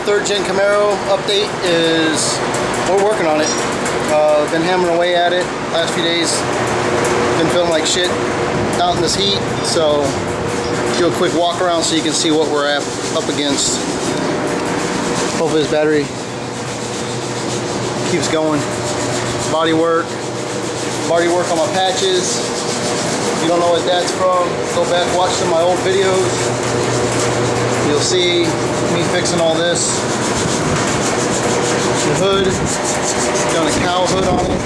3rd gen Camaro update is we're working on it. Been hammering away at it last few days. Been feeling like shit out in this heat, so do a quick walk around so you can see what we're up against. Hopefully this battery keeps going. Body work on my patches. If you don't know what that's from, go back, watch some of my old videos. You'll see me fixing all this. The hood, done a cow hood on it.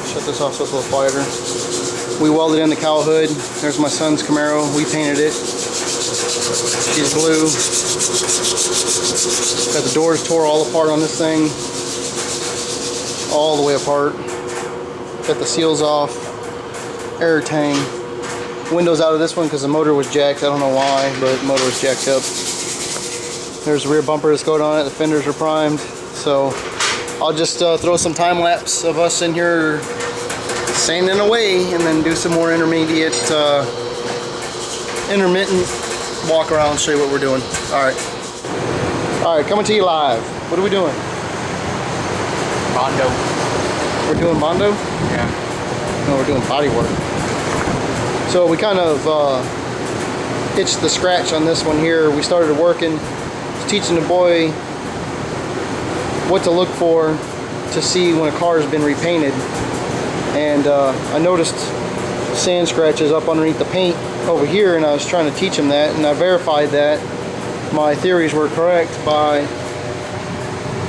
Shut this off so it's a little quieter. We welded in the cow hood. There's my son's Camaro. We painted it. She's blue. Got the doors tore all apart on this thing. All the way apart. Got the seals off. Air tank. Windows out of this one because the motor was jacked. I don't know why, but the motor was jacked up. There's the rear bumper that's going on it. The fenders are primed. So I'll just throw some time lapse of us in here sanding away, and then do some more intermittent walk around, show you what we're doing. All right, coming to you live. What are we doing? Bondo. We're doing Bondo? Yeah. No, we're doing body work. So we kind of itched the scratch on this one here. We started working, teaching the boy what to look for to see when a car has been repainted. And I noticed sand scratches up underneath the paint over here, and I was trying to teach him that, and I verified that my theories were correct by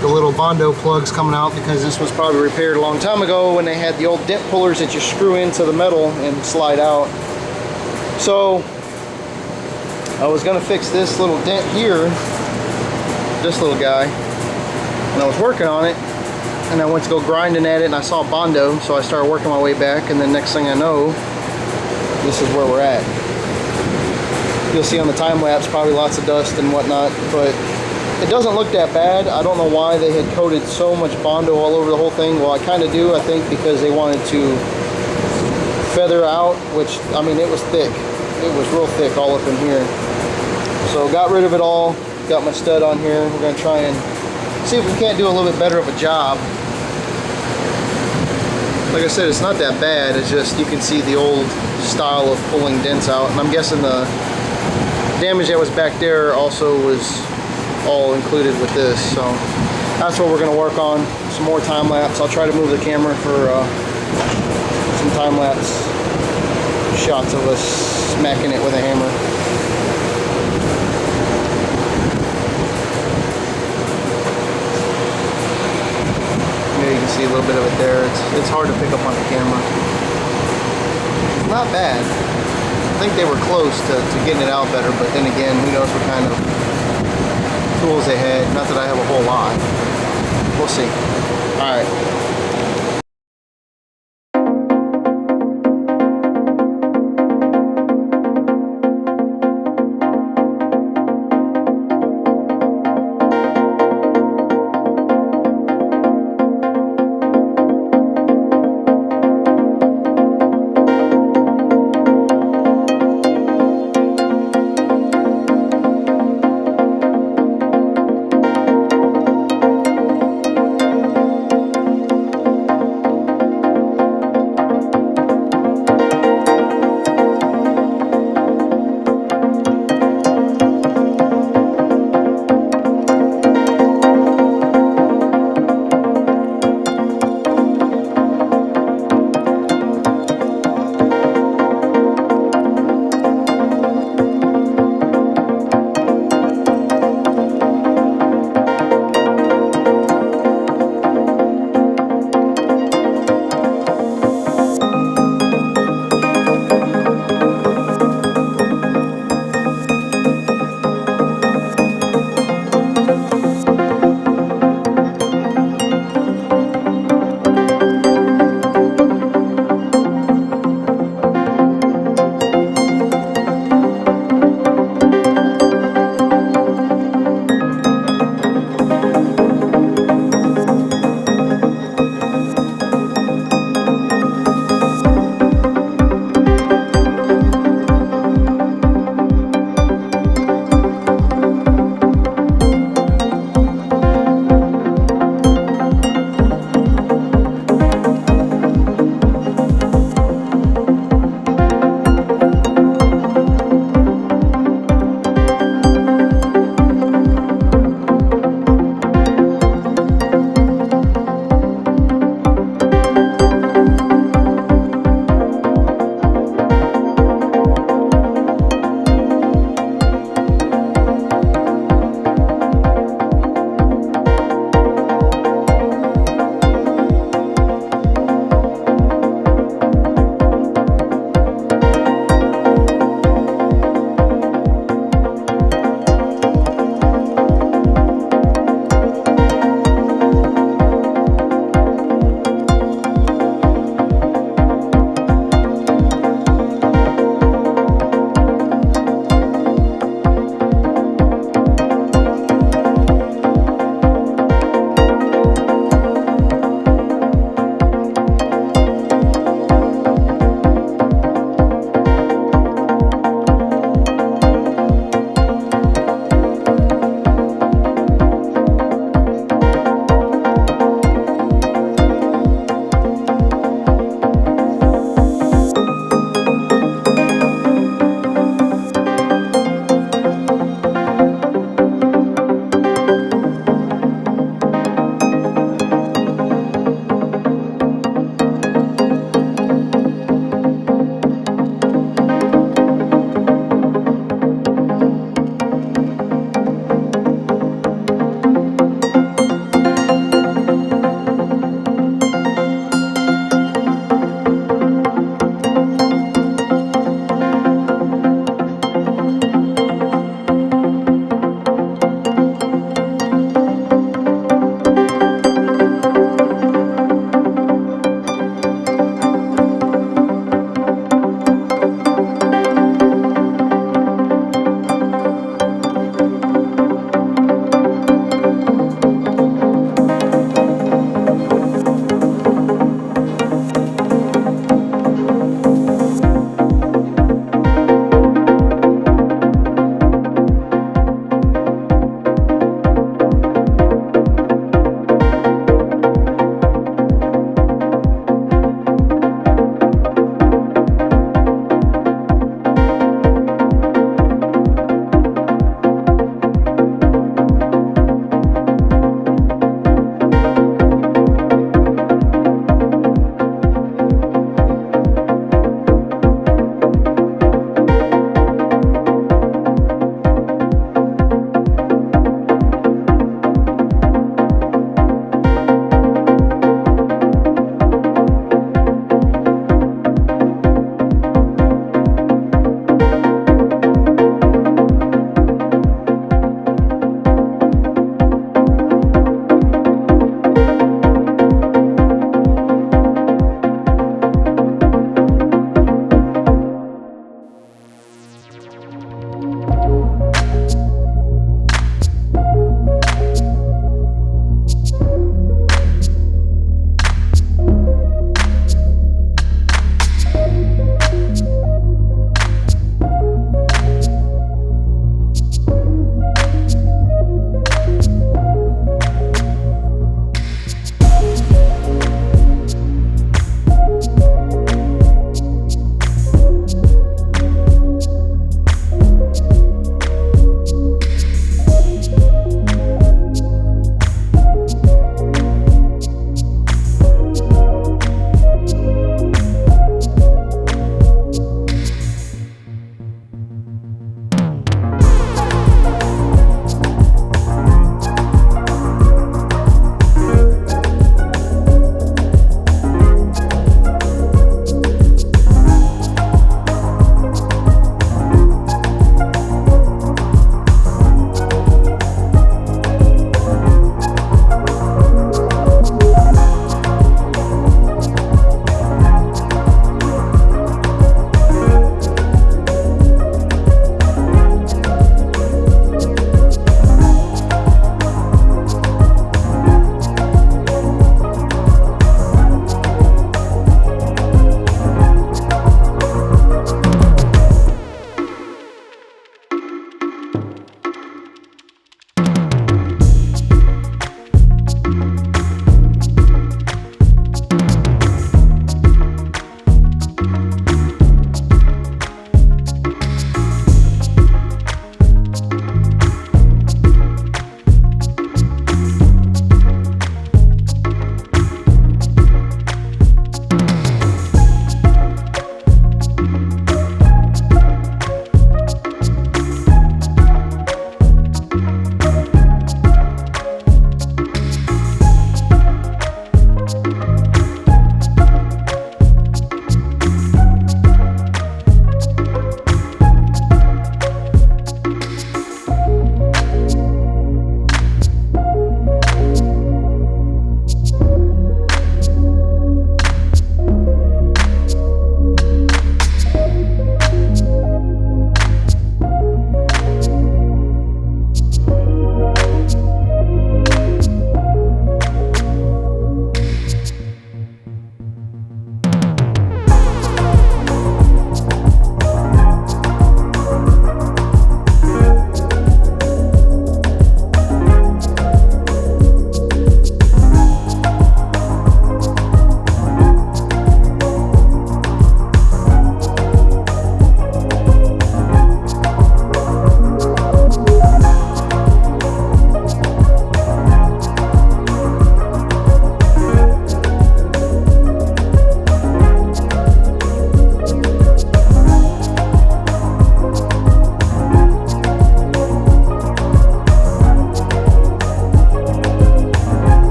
the little Bondo plugs coming out, because this was probably repaired a long time ago when they had the old dent pullers that you screw into the metal and slide out. So I was going to fix this little dent here, this little guy, and I was working on it, and I went to go grinding at it, and I saw Bondo, so I started working my way back, and then next thing I know, this is where we're at. You'll see on the time lapse probably lots of dust and whatnot, but it doesn't look that bad. I don't know why they had coated so much Bondo all over the whole thing. Well, I kind of do, I think, because they wanted to feather out, which, I mean, it was thick. It was real thick all up in here. So got rid of it all, got my stud on here. We're going to try and see if we can't do a little bit better of a job. Like I said, it's not that bad. It's just you can see the old style of pulling dents out, and I'm guessing the damage that was back there also was all included with this. So that's what we're going to work on. Some more time lapse. I'll try to move the camera for some time lapse shots of us smacking it with a hammer. You can see a little bit of it there. It's hard to pick up on the camera. It's not bad. I think they were close to getting it out better, but then again, who knows what kind of tools they had. Not that I have a whole lot. We'll see. All right.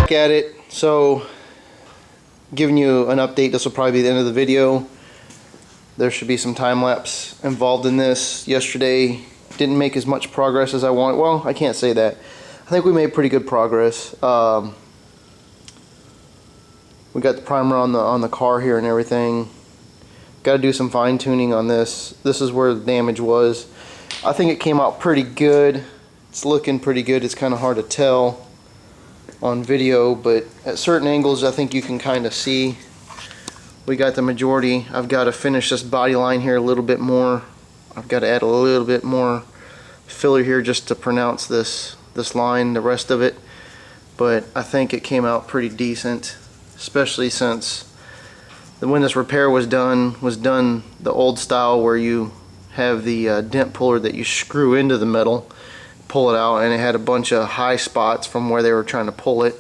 back at it. So giving you an update. This will probably be the end of the video. There should be some time lapse involved in this. Yesterday didn't make as much progress as I want. Well, I can't say that. I think we made pretty good progress. We got the primer on the car here and everything. Got to do some fine tuning on this. This is where the damage was. I think it came out pretty good. It's looking pretty good. It's kind of hard to tell on video, but at certain angles I think you can kind of see. We got the majority. I've got to finish this body line here a little bit more. I've got to add a little bit more filler here just to pronounce this line, the rest of it. But I think it came out pretty decent, especially since when this repair was done the old style, where you have the dent puller that you screw into the metal, pull it out, and it had a bunch of high spots from where they were trying to pull it.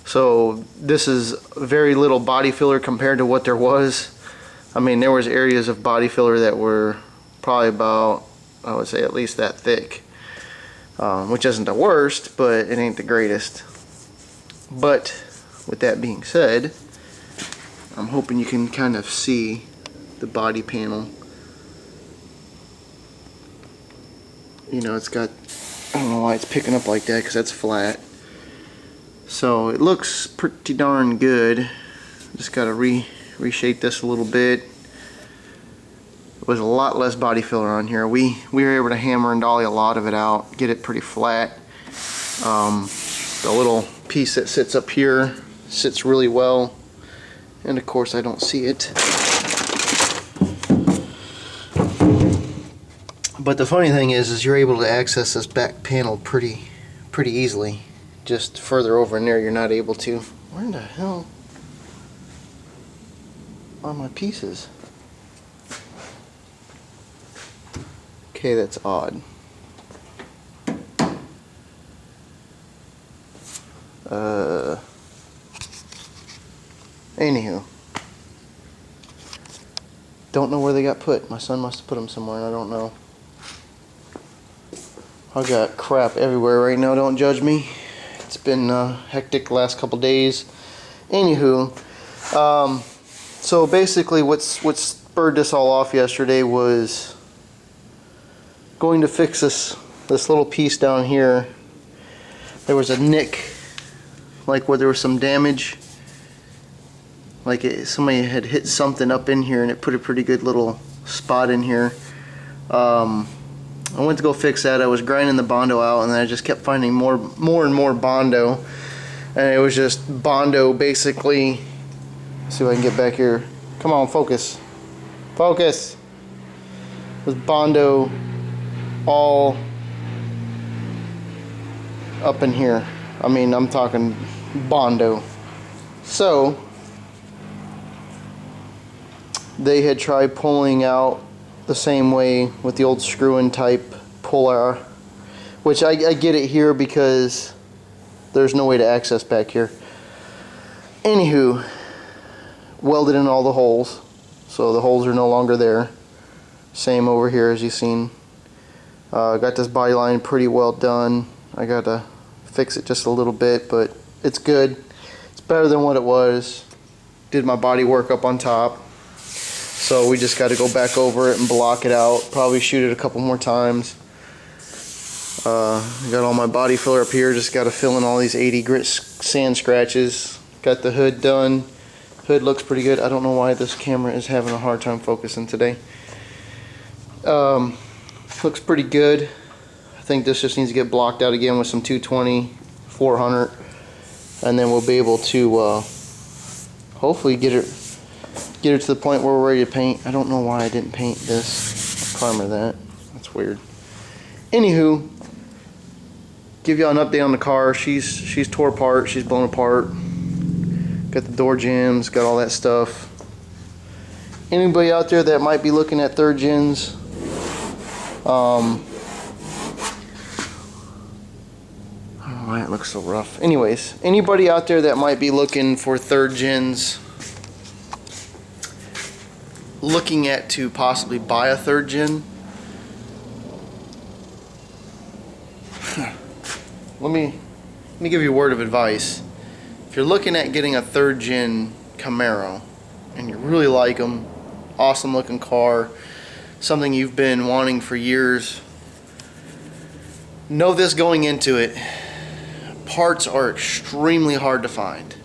So this is very little body filler compared to what there was. I mean, there was areas of body filler that were probably about, I would say, at least that thick, which isn't the worst, but it ain't the greatest. But with that being said, I'm hoping you can kind of see the body panel. You know, it's got, I don't know why it's picking up like that, because that's flat. So it looks pretty darn good. Just got to reshape this a little bit. There was a lot less body filler on here. We were able to hammer and dolly a lot of it out, get it pretty flat. The little piece that sits up here sits really well, and of course I don't see it. But the funny thing is you're able to access this back panel pretty easily. Just further over in there you're not able to. Where in the hell are my pieces? Okay, that's odd. Anywho, don't know where they got put. My son must have put them somewhere and I don't know. I got crap everywhere right now, don't judge me. It's been hectic the last couple days. Anywho, so basically what spurred this all off yesterday was going to fix this little piece down here. There was a nick, like where there was some damage, like somebody had hit something up in here and it put a pretty good little spot in here. I went to go fix that. I was grinding the Bondo out, and then I just kept finding more and more Bondo, and it was just Bondo basically. Let's see if I can get back here. Come on, focus. Focus. It was Bondo all up in here. I mean, I'm talking Bondo. So they had tried pulling out the same way with the old screw-in type puller, which I get it here because there's no way to access back here. Anywho, welded in all the holes, so the holes are no longer there. Same over here as you've seen. Got this body line pretty well done. I got to fix it just a little bit, but it's good. It's better than what it was. Did my body work up on top. So we just got to go back over it and block it out. Probably shoot it a couple more times. Got all my body filler up here. Just got to fill in all these 80 grit sand scratches. Got the hood done. Hood looks pretty good. I don't know why this camera is having a hard time focusing today. Looks pretty good. I think this just needs to get blocked out again with some 220, 400, and then we'll be able to hopefully get it to the point where we're ready to paint. I don't know why I didn't paint this. Primer that. That's weird. Anywho, give y'all an update on the car. She's tore apart. She's blown apart. Got the door jambs. Got all that stuff. Anybody out there that might be looking at third gens, I don't know why it looks so rough. Anyways, anybody out there that might be looking for third gens, looking at to possibly buy a third gen, let me give you a word of advice. if you're looking at getting a 3rd gen Camaro and you really like them, awesome looking car, something you've been wanting for years, know this going into it: parts are extremely hard to find.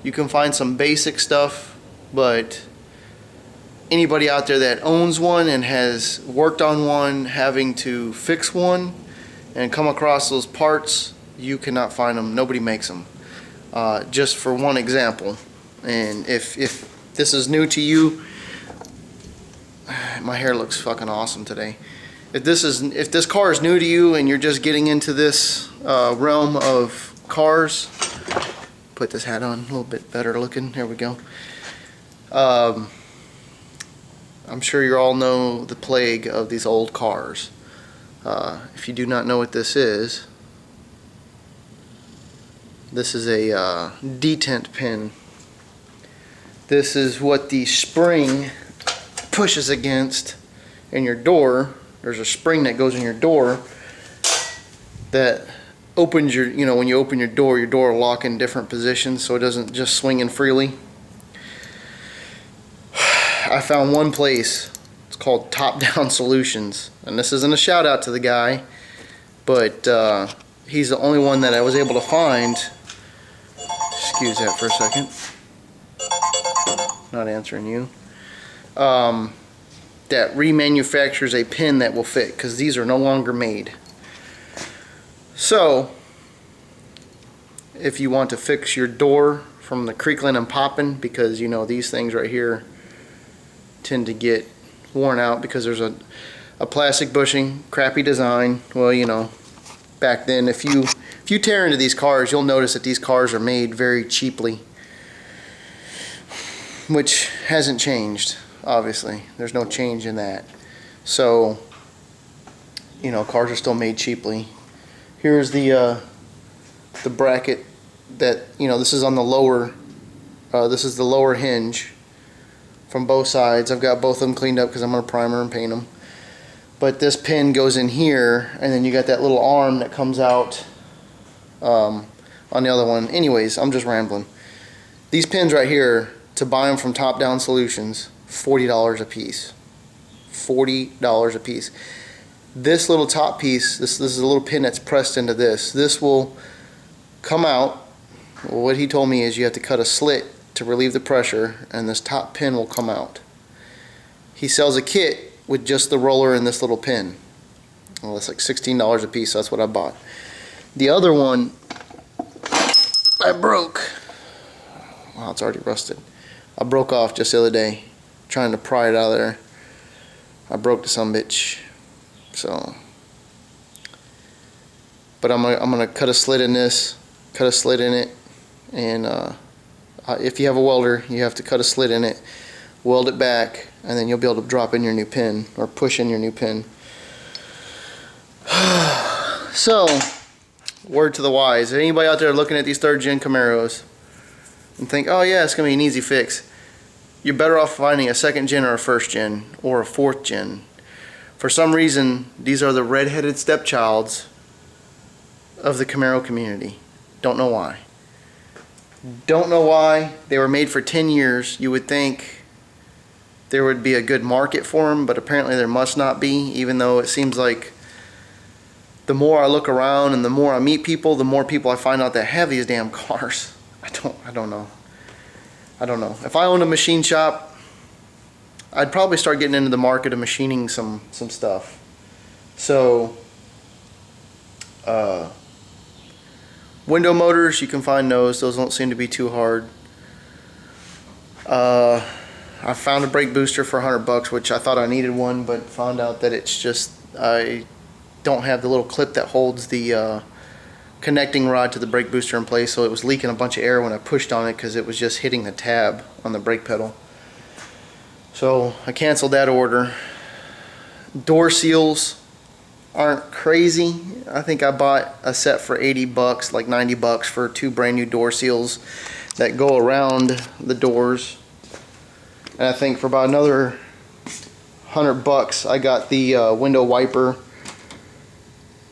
You can find some basic stuff, but anybody out there that owns one and has worked on one, having to fix one and come across those parts, you cannot find them. Nobody makes them. Just for one example, and if this is new to you, my hair looks fucking awesome today. If this car is new to you and you're just getting into this realm of cars, put this hat on a little bit better looking. There we go. I'm sure you all know the plague of these old cars. If you do not know what this is a detent pin. This is what the spring pushes against in your door. There's a spring that goes in your door that opens your, when you open your door will lock in different positions so it doesn't just swing in freely. I found one place, it's called Top Down Solutions, and this isn't a shout out to the guy, but he's the only one that I was able to find. Excuse that for a second. Not answering you. That remanufactures a pin that will fit, because these are no longer made. So if you want to fix your door from the creakling and popping, because these things right here tend to get worn out because there's a plastic bushing, crappy design. Well, back then, if you tear into these cars, you'll notice that these cars are made very cheaply, which hasn't changed. Obviously, there's no change in that. So, cars are still made cheaply. Here's the bracket that, this is on the lower, this is the lower hinge from both sides. I've got both of them cleaned up because I'm going to primer and paint them. But this pin goes in here, and then you got that little arm that comes out on the other one. Anyways, I'm just rambling. These pins right here, to buy them from Top Down Solutions, $40 a piece. $40 a piece. This little top piece, this is a little pin that's pressed into this. This will come out. Well, what he told me is you have to cut a slit to relieve the pressure, and this top pin will come out. He sells a kit with just the roller and this little pin. Well, it's like $16 a piece, so that's what I bought. The other one I broke. Wow, it's already rusted. I broke off just the other day trying to pry it out of there. I broke the sumbitch. So, but I'm gonna cut a slit in this, cut a slit in it, and if you have a welder, you have to cut a slit in it, weld it back, and then you'll be able to drop in your new pin or push in your new pin. So, word to the wise: anybody out there looking at these 3rd gen Camaros and think, oh yeah, it's gonna be an easy fix, you're better off finding a 2nd gen or a 1st gen or a 4th gen. For some reason, these are the red-headed stepchilds of the Camaro community. Don't know why. Don't know why. They were made for 10 years. You would think there would be a good market for them, but apparently there must not be, even though it seems like the more I look around and the more I meet people, the more people I find out that have these damn cars. I don't know. If I owned a machine shop, I'd probably start getting into the market of machining some stuff. So, window motors, you can find those. Those don't seem to be too hard. I found a brake booster for $100, which I thought I needed one, but found out that it's just, I don't have the little clip that holds the connecting rod to the brake booster in place, so it was leaking a bunch of air when I pushed on it because it was just hitting the tab on the brake pedal. So I canceled that order. Door seals aren't crazy. I think I bought a set for $80, like $90 for 2 brand new door seals that go around the doors. And I think for about another $100 I got the window wiper,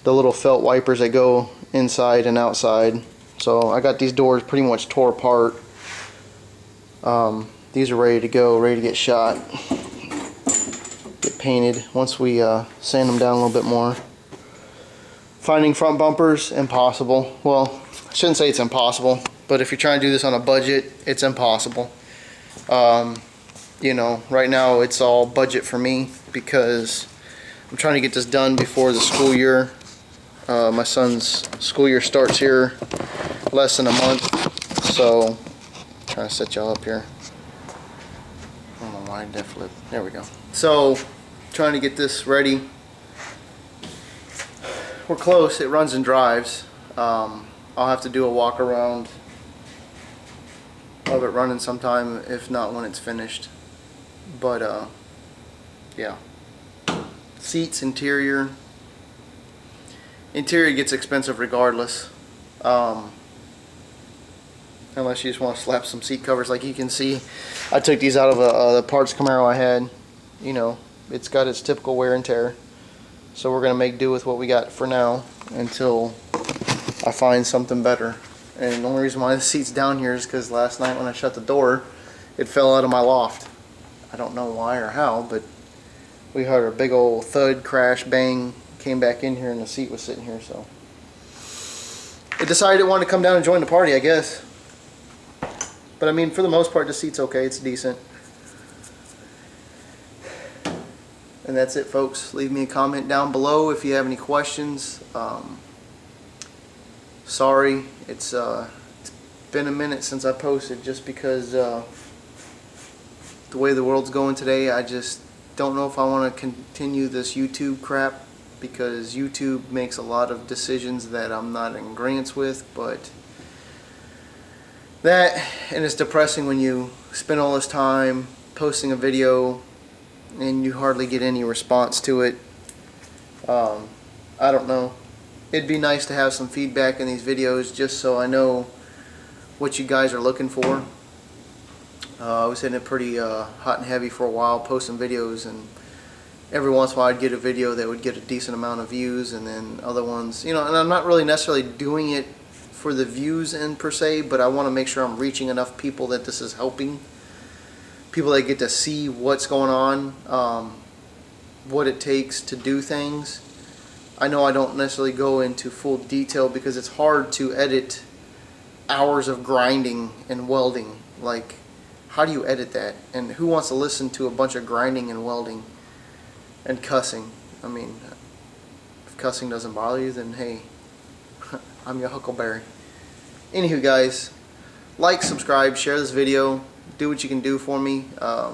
the little felt wipers that go inside and outside. So I got these doors pretty much tore apart. These are ready to go, ready to get shot, get painted once we sand them down a little bit more. Finding front bumpers, impossible. Well, I shouldn't say it's impossible, but if you're trying to do this on a budget, it's impossible. You know, right now it's all budget for me because I'm trying to get this done before the school year. My son's school year starts here less than a month, so trying to set y'all up here. I don't know why I did that flip. There we go. So trying to get this ready. We're close. It runs and drives. I'll have to do a walk around of it running sometime, if not when it's finished. But yeah. Seats, interior gets expensive regardless. Unless you just want to slap some seat covers. Like you can see, I took these out of the parts Camaro I had. You know, it's got its typical wear and tear. So we're going to make do with what we got for now until I find something better. And the only reason why the seat's down here is because last night when I shut the door, it fell out of my loft. I don't know why or how, but we heard a big old thud, crash, bang, came back in here and the seat was sitting here. So it decided it wanted to come down and join the party, I guess. But I mean, for the most part, the seat's okay. It's decent. And that's it, folks. Leave me a comment down below if you have any questions. Sorry, it's been a minute since I posted just because the way the world's going today. I just don't know if I want to continue this YouTube crap because YouTube makes a lot of decisions that I'm not in agreement with. But that, and it's depressing when you spend all this time posting a video and you hardly get any response to it. I don't know. It'd be nice to have some feedback in these videos just so I know what you guys are looking for. I was hitting it pretty hot and heavy for a while, posting videos, and every once in a while I'd get a video that would get a decent amount of views, and then other ones, you know, and I'm not really necessarily doing it for the views in per se, but I want to make sure I'm reaching enough people that this is helping. People that get to see what's going on, what it takes to do things. I know I don't necessarily go into full detail because it's hard to edit hours of grinding and welding. Like, how do you edit that? And who wants to listen to a bunch of grinding and welding and cussing? I mean, if cussing doesn't bother you, then hey, I'm your Huckleberry. Anywho, guys, like, subscribe, share this video. Do what you can do for me. I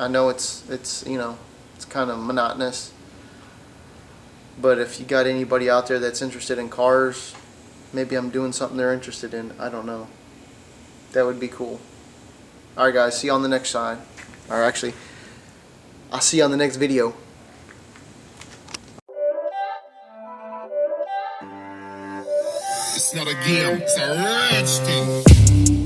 know it's you know, it's kind of monotonous, but if you got anybody out there that's interested in cars, maybe I'm doing something they're interested in. I don't know. That would be cool. Alright guys, see you on the next side. Or actually, I'll see you on the next video. It's not a game, it's a rich thing.